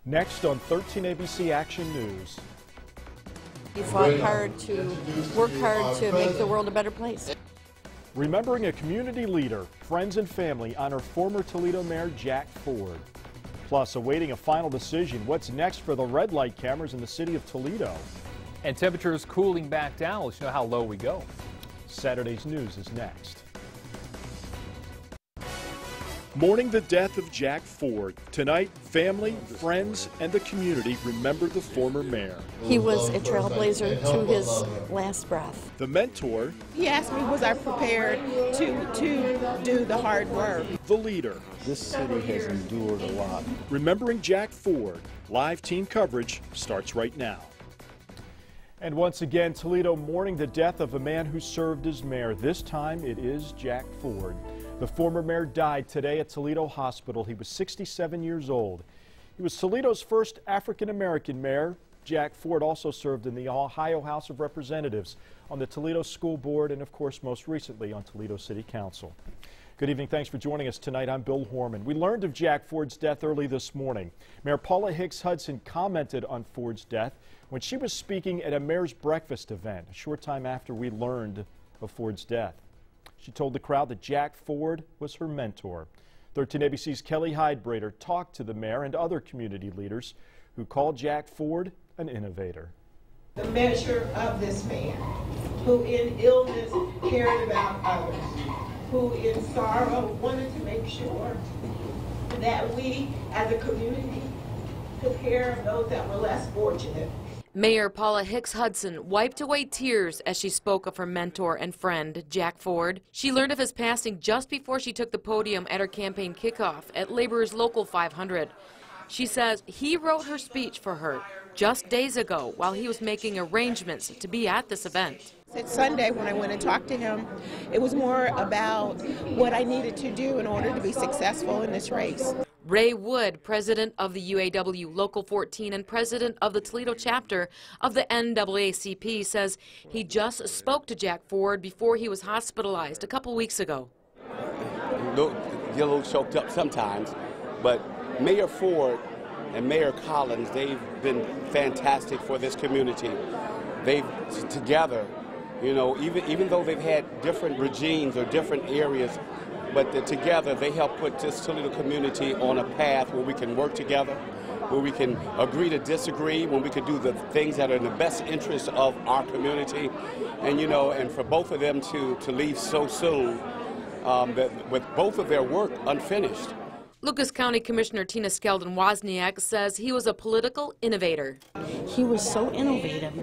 Next on 13 ABC Action News. He fought hard to work hard to make the world a better place. Remembering a community leader, friends and family honor former Toledo Mayor Jack Ford. Plus, awaiting a final decision, what's next for the red light cameras in the city of Toledo? And temperatures cooling back down. Let's know how low we go. Saturday's news is next. Mourning the death of Jack Ford. Tonight, family, friends, and the community remember the former mayor. He was a trailblazer to his last breath. The mentor. He asked me, was I prepared to do the hard work? The leader. This city has endured a lot. Remembering Jack Ford. Live team coverage starts right now. And once again, Toledo mourning the death of a man who served as mayor. This time it is Jack Ford. The former mayor died today at Toledo Hospital. He was 67 years old. He was Toledo's first African-American mayor. Jack Ford also served in the Ohio House of Representatives, on the Toledo School Board, and of course most recently on Toledo City Council. Good evening. Thanks for joining us tonight. I'm Bill Horman. We learned of Jack Ford's death early this morning. Mayor Paula Hicks Hudson commented on Ford's death when she was speaking at a mayor's breakfast event a short time after we learned of Ford's death. She told the crowd that Jack Ford was her mentor. 13 ABC's Kelly Hyde-Brader talked to the mayor and other community leaders who called Jack Ford an innovator. The measure of this man, who in illness cared about others, who in sorrow wanted to make sure that we as a community took care of those that were less fortunate. Mayor Paula Hicks Hudson wiped away tears as she spoke of her mentor and friend, Jack Ford. She learned of his passing just before she took the podium at her campaign kickoff at Laborers Local 500. She says he wrote her speech for her just days ago while he was making arrangements to be at this event. Sunday when I went and talked to him, it was more about what I needed to do in order to be successful in this race. Ray Wood, president of the UAW Local 14 and president of the Toledo chapter of the NAACP, says he just spoke to Jack Ford before he was hospitalized a couple weeks ago. Get a little choked up sometimes, but Mayor Ford and Mayor Collins, they've been fantastic for this community. They've together, you know, even though they've had different regimes or different areas, but together they help put this Toledo community on a path where we can work together, where we can agree to disagree, when we can do the things that are in the best interest of our community. And, you know, and for both of them to leave so soon, with both of their work unfinished. Lucas County Commissioner Tina Skeldon-Wozniak says he was a political innovator. He was so innovative,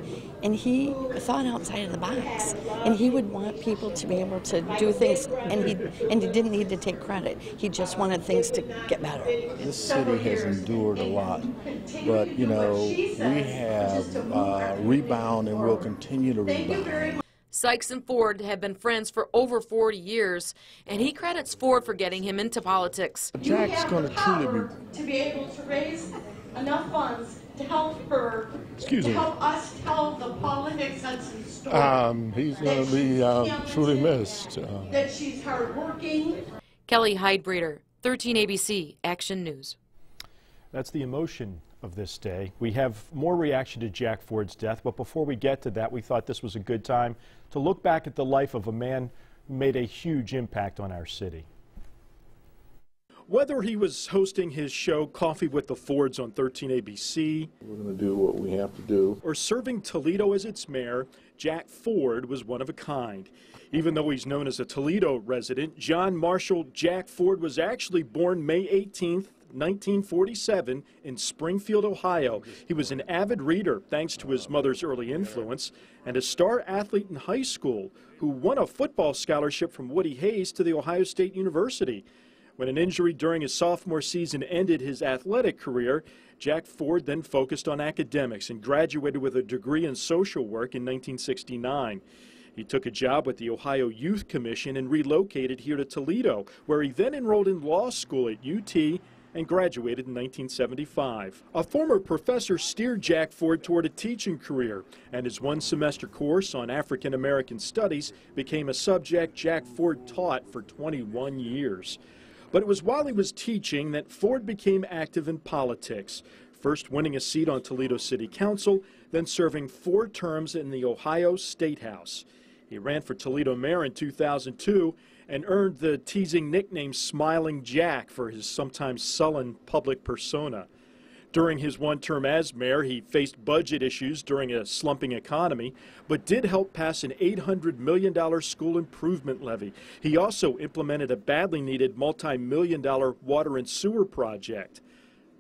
and he thought outside of the box, and he would want people to be able to do things, and he didn't need to take credit. He just wanted things to get better. This city has endured a lot, but you know, we have rebound and will continue to rebound. Sykes and Ford have been friends for over 40 years, and he credits Ford for getting him into politics. Jack's going to truly to be able to raise enough funds to help her, help us tell the Paula Hicks Hudson story. He's going to be truly missed. That she's hardworking. Kelly Hyde-Brader, 13 ABC Action News. That's the emotion of this day. We have more reaction to Jack Ford's death, but before we get to that, we thought this was a good time to look back at the life of a man who made a huge impact on our city. Whether he was hosting his show Coffee with the Fords on 13 ABC, We're going to do what we have to do, or serving Toledo as its mayor, Jack Ford was one of a kind. Even though he's known as a Toledo resident, John Marshall Jack Ford was actually born May 18th, 1947 in Springfield, Ohio. He was an avid reader thanks to his mother's early influence, and a star athlete in high school who won a football scholarship from Woody Hayes to The Ohio State University. When an injury during his sophomore season ended his athletic career, Jack Ford then focused on academics and graduated with a degree in social work in 1969. He took a job with the Ohio Youth Commission and relocated here to Toledo, where he then enrolled in law school at UT and graduated in 1975. A former professor steered Jack Ford toward a teaching career, and his one-semester course on African American Studies became a subject Jack Ford taught for 21 years. But it was while he was teaching that Ford became active in politics. first winning a seat on Toledo City Council, then serving 4 terms in the Ohio State House. He ran for Toledo mayor in 2002 and earned the teasing nickname Smiling Jack for his sometimes sullen public persona. During his one term as mayor, he faced budget issues during a slumping economy, but did help pass an $800 million school improvement levy. He also implemented a badly needed multi-million-dollar water and sewer project.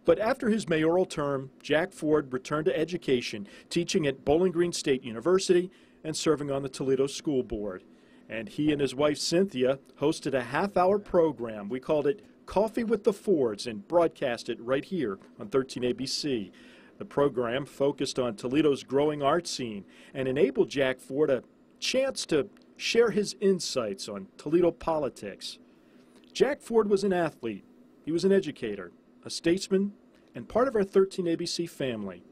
But after his mayoral term, Jack Ford returned to education, teaching at Bowling Green State University and serving on the Toledo School Board. And he and his wife Cynthia hosted a half-hour program. We called it Coffee with the Fords and broadcast it right here on 13 ABC. The program focused on Toledo's growing art scene and enabled Jack Ford a chance to share his insights on Toledo politics. Jack Ford was an athlete. He was an educator, a statesman, and part of our 13 ABC family.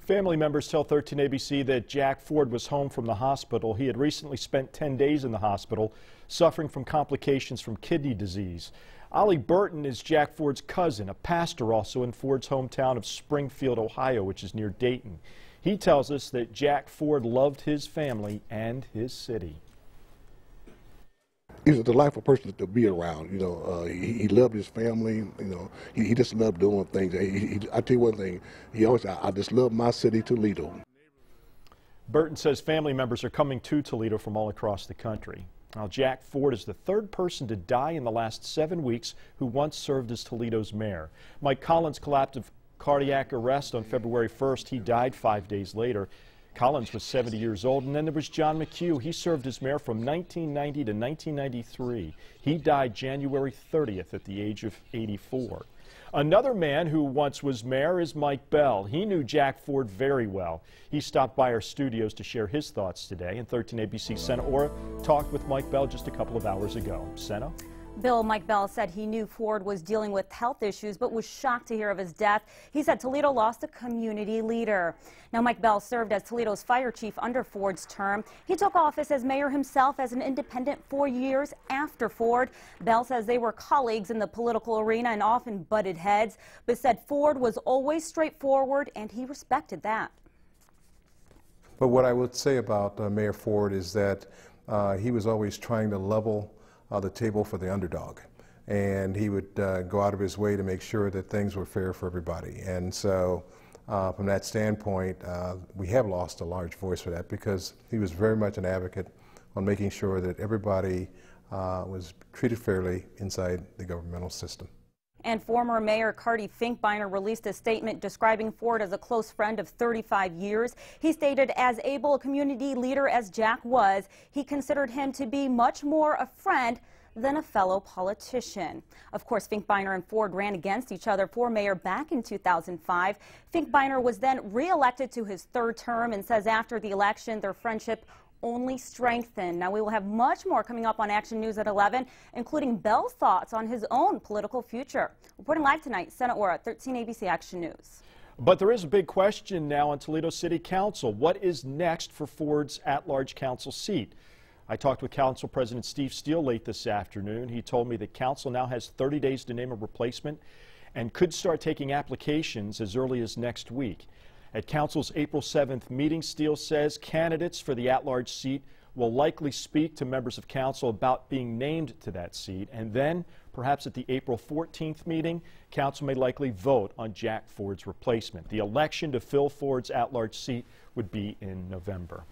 Family members tell 13 ABC that Jack Ford was home from the hospital. He had recently spent 10 days in the hospital, suffering from complications from kidney disease. Ollie Burton is Jack Ford's cousin, a pastor also in Ford's hometown of Springfield, Ohio, which is near Dayton. He tells us that Jack Ford loved his family and his city. He was a delightful person to be around. You know, he loved his family. You know, he just loved doing things. I tell you one thing, he always said, I just love my city, Toledo. Burton says family members are coming to Toledo from all across the country. Now, Jack Ford is the 3rd person to die in the last 7 weeks who once served as Toledo's mayor. Mike Collins collapsed of cardiac arrest on February 1st. He died 5 days later. Collins was 70 years old, and then there was John McHugh. He served as mayor from 1990 to 1993. He died January 30th at the age of 84. Another man who once was mayor is Mike Bell. He knew Jack Ford very well. He stopped by our studios to share his thoughts today, and 13 ABC Senna Orr talked with Mike Bell just a couple of hours ago. Senna? Bill, Mike Bell said he knew Ford was dealing with health issues, but was shocked to hear of his death. He said Toledo lost a community leader. Now, Mike Bell served as Toledo's fire chief under Ford's term. He took office as mayor himself as an independent 4 years after Ford. Bell says they were colleagues in the political arena and often butted heads, but said Ford was always straightforward and he respected that. But what I would say about Mayor Ford is that he was always trying to level the table for the underdog, and he would go out of his way to make sure that things were fair for everybody. And so from that standpoint, we have lost a large voice for that, because he was very much an advocate on making sure that everybody was treated fairly inside the governmental system. And former Mayor Carty Finkbeiner released a statement describing Ford as a close friend of 35 years. He stated, as able a community leader as Jack was, he considered him to be much more a friend than a fellow politician. Of course, Finkbeiner and Ford ran against each other for mayor back in 2005. Finkbeiner was then re-elected to his 3rd term and says after the election their friendship only strengthened. Now, we will have much more coming up on Action News at 11, including Bell's thoughts on his own political future. Reporting live tonight, Senna Orr at 13 ABC Action News. But there is a big question now on Toledo City Council. What is next for Ford's at-large council seat? I talked with Council President Steve Steele late this afternoon. He told me that Council now has 30 days to name a replacement and could start taking applications as early as next week. At Council's April 7th meeting, Steele says candidates for the at-large seat will likely speak to members of Council about being named to that seat, and then, perhaps at the April 14th meeting, Council may likely vote on Jack Ford's replacement. The election to fill Ford's at-large seat would be in November.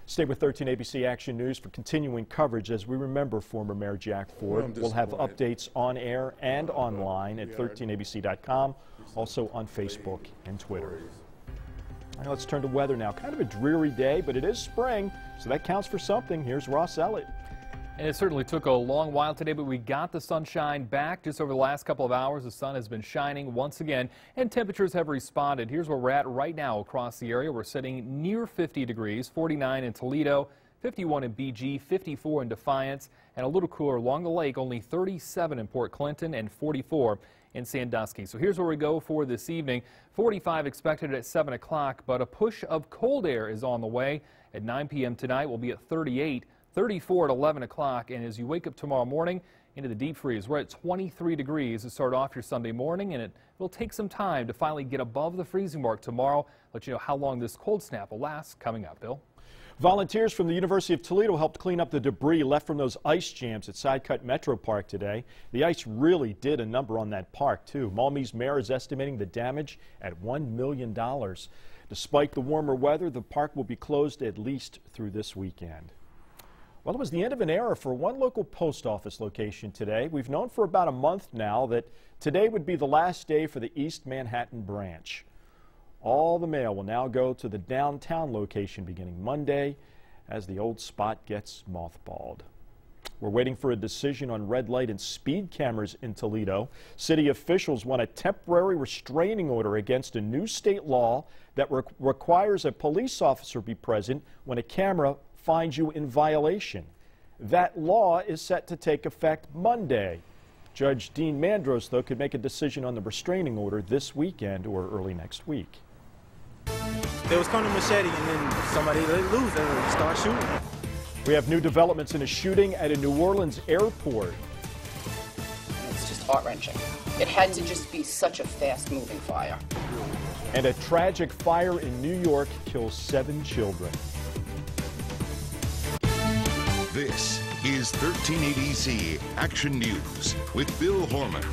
Stay with 13 ABC Action News for continuing coverage as we remember former Mayor Jack Ford. We'll have updates on air and online at 13abc.com, also on Facebook and Twitter. All right, let's turn to weather now. Kind of a dreary day, but it is spring, so that counts for something. Here's Ross Elliott. And it certainly took a long while today, but we got the sunshine back just over the last couple of hours. The sun has been shining once again, and temperatures have responded. Here's where we're at right now across the area. We're sitting near 50 degrees, 49 in Toledo, 51 in BG, 54 in Defiance, and a little cooler along the lake, only 37 in Port Clinton and 44 in Sandusky. So here's where we go for this evening. 45 expected at 7 o'clock, but a push of cold air is on the way. At 9 p.m. tonight, we'll be at 38, 34 at 11 o'clock, and as you wake up tomorrow morning, into the deep freeze. We're at 23 degrees to start off your Sunday morning, and it will take some time to finally get above the freezing mark tomorrow. Let you know how long this cold snap will last coming up. Bill? Volunteers from the University of Toledo helped clean up the debris left from those ice jams at Sidecut Metro Park today. The ice really did a number on that park, too. Maumee's mayor is estimating the damage at $1 million. Despite the warmer weather, the park will be closed at least through this weekend. Well, it was the end of an era for one local post office location today. We've known for about a month now that today would be the last day for the East Manhattan branch. All the mail will now go to the downtown location beginning Monday as the old spot gets mothballed. We're waiting for a decision on red light and speed cameras in Toledo. City officials want a temporary restraining order against a new state law that requires a police officer be present when a camera finds you in violation. That law is set to take effect Monday. Judge Dean Mandros, though, could make a decision on the restraining order this weekend or early next week. They was coming to machete and then somebody let loose and start shooting. We have new developments in a shooting at a New Orleans airport. It's just heart-wrenching. It had to just be such a fast-moving fire. And a tragic fire in New York kills 7 children. This is 1380Z Action News with Bill Horman.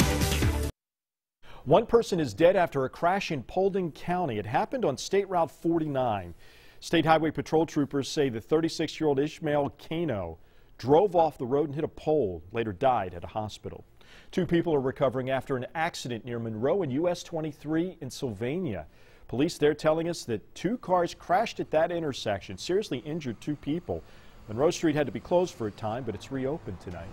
One person is dead after a crash in Paulding County. It happened on State Route 49. State Highway Patrol troopers say the 36-year-old Ishmael Kano drove off the road and hit a pole, later died at a hospital. 2 people are recovering after an accident near Monroe and US 23 in Sylvania. Police there telling us that 2 cars crashed at that intersection, seriously injured 2 people. Monroe Street had to be closed for a time, but it's reopened tonight.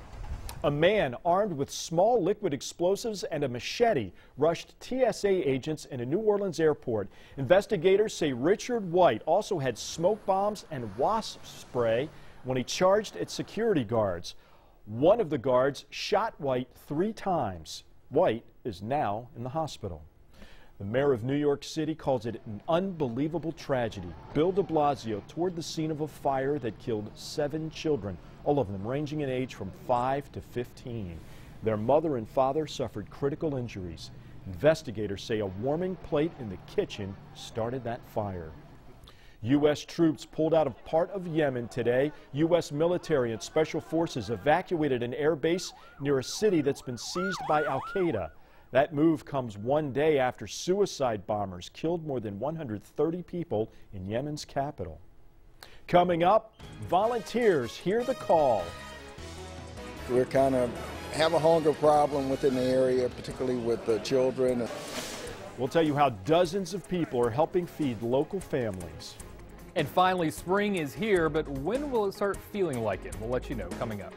A man armed with small liquid explosives and a machete rushed TSA agents in a New Orleans airport. Investigators say Richard White also had smoke bombs and wasp spray when he charged at security guards. One of the guards shot White 3 times. White is now in the hospital. The mayor of New York City calls it an unbelievable tragedy. Bill de Blasio toured the scene of a fire that killed 7 children, all of them ranging in age from 5 to 15. Their mother and father suffered critical injuries. Investigators say a warming plate in the kitchen started that fire. U.S. troops pulled out of part of Yemen today. U.S. military and special forces evacuated an air base near a city that's been seized by al-Qaeda. That move comes one day after suicide bombers killed more than 130 people in Yemen's capital. Coming up, volunteers hear the call. We're kind of have a hunger problem within the area, particularly with the children. We'll tell you how dozens of people are helping feed local families. And finally, spring is here, but when will it start feeling like it? We'll let you know coming up.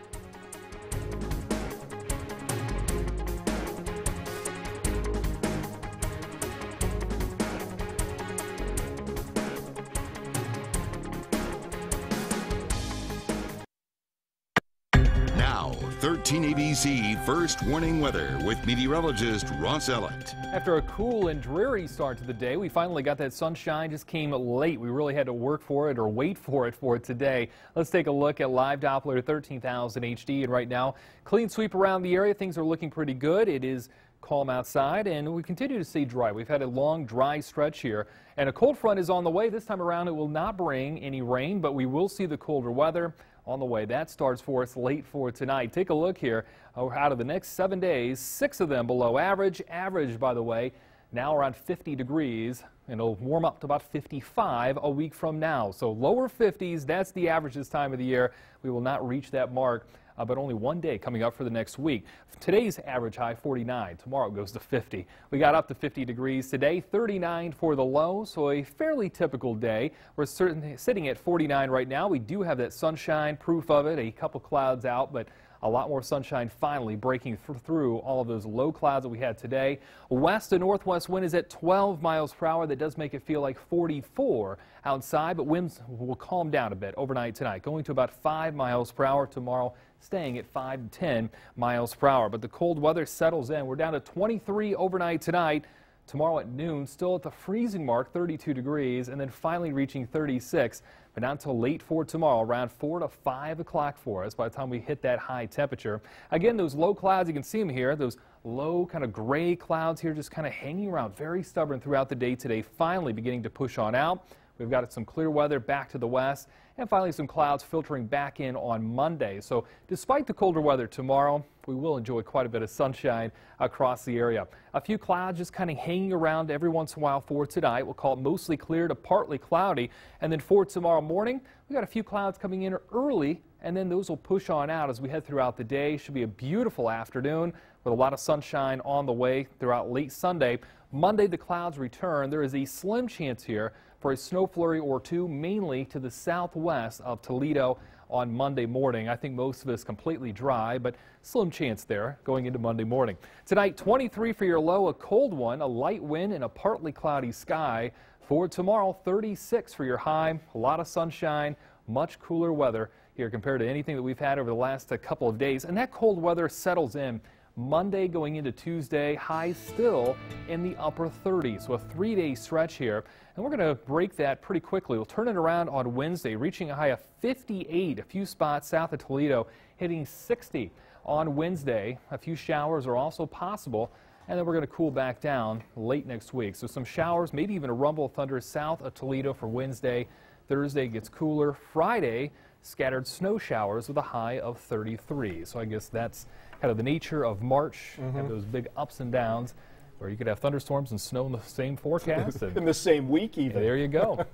Now, 1380Z First Warning Weather with meteorologist Ross Ellett. After a cool and dreary start to the day, we finally got that sunshine. Just came late. We really had to work for it or wait for it today. Let's take a look at live Doppler 13,000 HD. And right now, clean sweep around the area. Things are looking pretty good. It is calm outside and we continue to stay dry. We've had a long dry stretch here and a cold front is on the way. This time around it will not bring any rain, but we will see the colder weather on the way. That starts for us late for tonight. Take a look here. Out of the next 7 days, 6 of them below average. Average, by the way, now around 50 degrees. And it'll warm up to about 55 a week from now. So lower 50s, that's the average this time of the year. We will not reach that mark. But only one day coming up for the next week. Today's average high 49. Tomorrow it goes to 50. We got up to 50 degrees today, 39 for the low, so a fairly typical day. We're sitting at 49 right now. We do have that sunshine, proof of it, a couple clouds out, but a lot more sunshine finally breaking through all of those low clouds that we had today. West to northwest wind is at 12 miles per hour. That does make it feel like 44 outside, but winds will calm down a bit overnight tonight, going to about 5 miles per hour tomorrow, staying at 5 to 10 miles per hour. But the cold weather settles in. We're down to 23 overnight tonight. Tomorrow at noon, still at the freezing mark, 32 degrees, and then finally reaching 36. But not until late for tomorrow, around 4 to 5 o'clock for us by the time we hit that high temperature. Again, those low clouds, you can see them here, those low kind of gray clouds here just kind of hanging around, very stubborn throughout the day today, finally beginning to push on out. We've got some clear weather back to the west, and finally some clouds filtering back in on Monday. So despite the colder weather tomorrow, we will enjoy quite a bit of sunshine across the area. A few clouds just kind of hanging around every once in a while for tonight. We'll call it mostly clear to partly cloudy. And then for tomorrow morning, we got a few clouds coming in early, and then those will push on out as we head throughout the day. Should be a beautiful afternoon with a lot of sunshine on the way throughout late Sunday. Monday, the clouds return. There is a slim chance here for a snow flurry or two, mainly to the southwest of Toledo on Monday morning. I think most of it is completely dry, but slim chance there going into Monday morning. Tonight, 23 for your low, a cold one, a light wind, and a partly cloudy sky. For tomorrow, 36 for your high, a lot of sunshine, much cooler weather here compared to anything that we've had over the last couple of days. And that cold weather settles in Monday going into Tuesday, highs still in the upper 30s. So a 3-day stretch here. And we're going to break that pretty quickly. We'll turn it around on Wednesday, reaching a high of 58, a few spots south of Toledo, hitting 60 on Wednesday. A few showers are also possible. And then we're going to cool back down late next week. So some showers, maybe even a rumble of thunder south of Toledo for Wednesday. Thursday gets cooler. Friday, scattered snow showers with a high of 33. So I guess that's kind of the nature of March, and those big ups and downs where you could have thunderstorms and snow in the same forecast. In the same week even. There you go.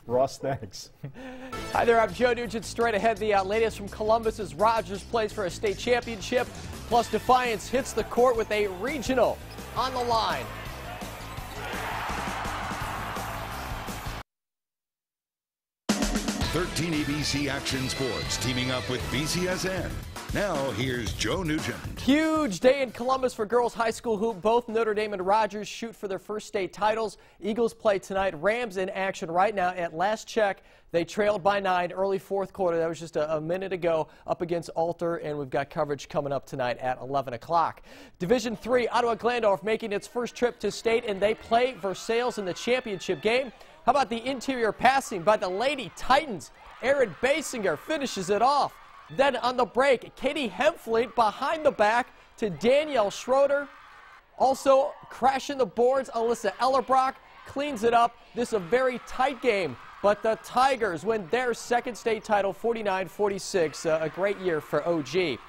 Ross, thanks. Hi there, I'm Joe Nugent. Straight ahead, the latest from Columbus as Rogers plays for a state championship. Plus, Defiance hits the court with a regional on the line. .13 ABC Action Sports teaming up with BCSN. Now, here's Joe Nugent. Huge day in Columbus for girls high school hoop. Both Notre Dame and Rogers shoot for their first state titles. Eagles play tonight. Rams in action right now. At last check, they trailed by 9 early fourth quarter. That was just a minute ago up against Alter, and we've got coverage coming up tonight at 11 o'clock. Division III, Ottawa-Glandorf making its first trip to state, and they play Versailles in the championship game. How about the interior passing by the Lady Titans? Aaron Basinger finishes it off. Then on the break, Katie Hempfleet behind the back to Danielle Schroeder. Also crashing the boards, Alyssa Ellerbrock cleans it up. This is a very tight game, but the Tigers win their second state title 49-46. A great year for OG.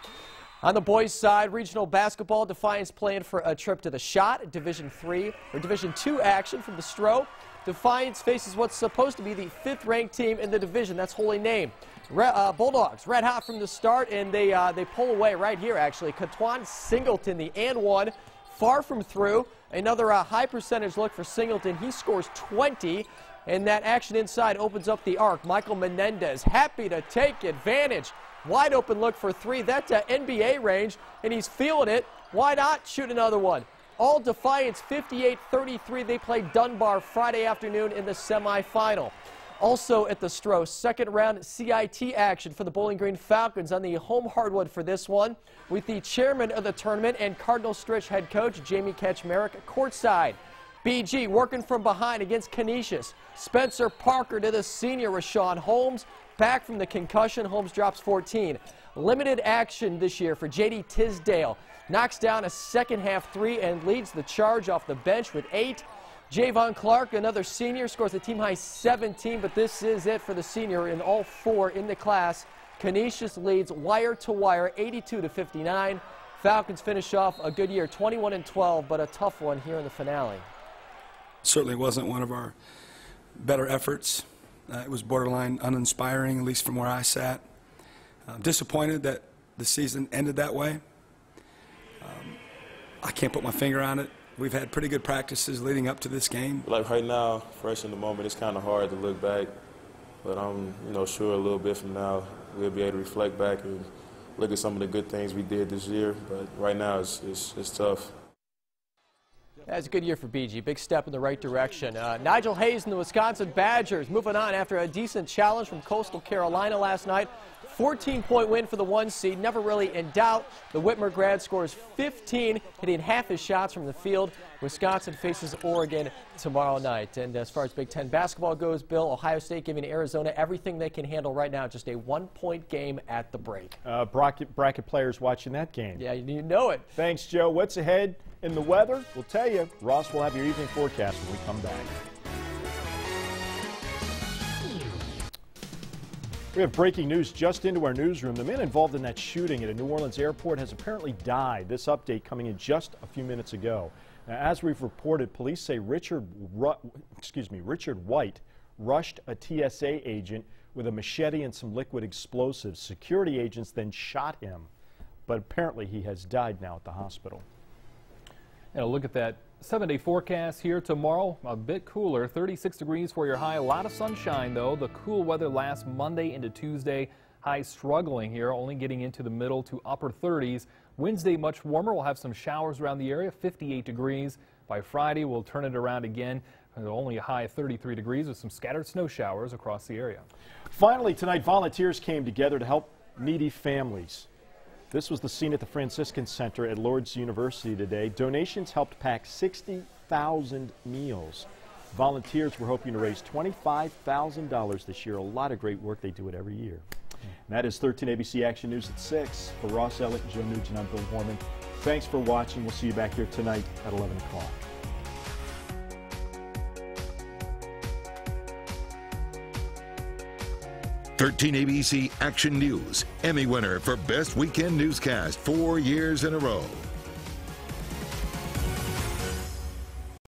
On the boys' side, regional basketball, Defiance playing for a trip to the Shot, Division II action from the Stro. Defiance faces what's supposed to be the 5th-ranked team in the division. That's Holy Name. Bulldogs red hot from the start, and they pull away right here, actually. Katwan Singleton, the and one, far from through. Another high percentage look for Singleton. He scores 20, and that action inside opens up the arc. Michael Menendez happy to take advantage. Wide open look for 3. That's NBA range, and he's feeling it. Why not shoot another one? All Defiance 58-33. They play Dunbar Friday afternoon in the semifinal. Also at the Stro, second round CIT action for the Bowling Green Falcons on the home hardwood for this one, with the chairman of the tournament and Cardinal Stritch head coach Jamie Kaczmarek courtside. BG working from behind against Canisius. Spencer Parker to the senior Rashawn Holmes. Back from the concussion, Holmes drops 14. Limited action this year for J.D. Tisdale. Knocks down a second half 3 and leads the charge off the bench with 8. Javon Clark, another senior, scores a team-high 17, but this is it for the senior in all 4 in the class. Canisius leads wire-to-wire 82-59. Falcons finish off a good year, 21-12, but a tough one here in the finale. Certainly wasn't one of our better efforts. It was borderline uninspiring, at least from where I sat. Disappointed that the season ended that way. I can't put my finger on it. We've had pretty good practices leading up to this game. Like right now, fresh in the moment, it's kind of hard to look back. But I'm, sure a little bit from now we'll be able to reflect back and look at some of the good things we did this year. But right now it's tough. That's a good year for BG. Big step in the right direction. Nigel Hayes and the Wisconsin Badgers moving on after a decent challenge from Coastal Carolina last night. 14-point win for the 1 seed, never really in doubt. The Whitmer grad scores 15, hitting half his shots from the field. Wisconsin faces Oregon tomorrow night. And as far as Big Ten basketball goes, Bill, Ohio State giving Arizona everything they can handle right now, just a 1-point game at the break. Bracket players watching that game. Yeah, you know it. Thanks, Joe. What's ahead in the weather? We'll tell you. Ross will have your evening forecast when we come back. We have breaking news just into our newsroom. The man involved in that shooting at a New Orleans airport has apparently died. This update coming in just a few minutes ago. Now, as we've reported, police say Richard White rushed a TSA agent with a machete and some liquid explosives. Security agents then shot him, but apparently he has died now at the hospital. And a look at that 7-day forecast here tomorrow. A bit cooler, 36 degrees for your high. A lot of sunshine, though. The cool weather lasts Monday into Tuesday. High struggling here, only getting into the middle to upper 30s. Wednesday, much warmer. We'll have some showers around the area, 58 degrees. By Friday, we'll turn it around again. Only a high of 33 degrees with some scattered snow showers across the area. Finally, tonight, volunteers came together to help needy families. This was the scene at the Franciscan Center at Lourdes University today. Donations helped pack 60,000 meals. Volunteers were hoping to raise $25,000 this year. A lot of great work. They do it every year. And that is 13 ABC Action News at 6. For Ross Elliott and Joe Nugent, I'm Bill Horman. Thanks for watching. We'll see you back here tonight at 11 o'clock. 13 ABC Action News, Emmy winner for Best Weekend Newscast 4 years in a row.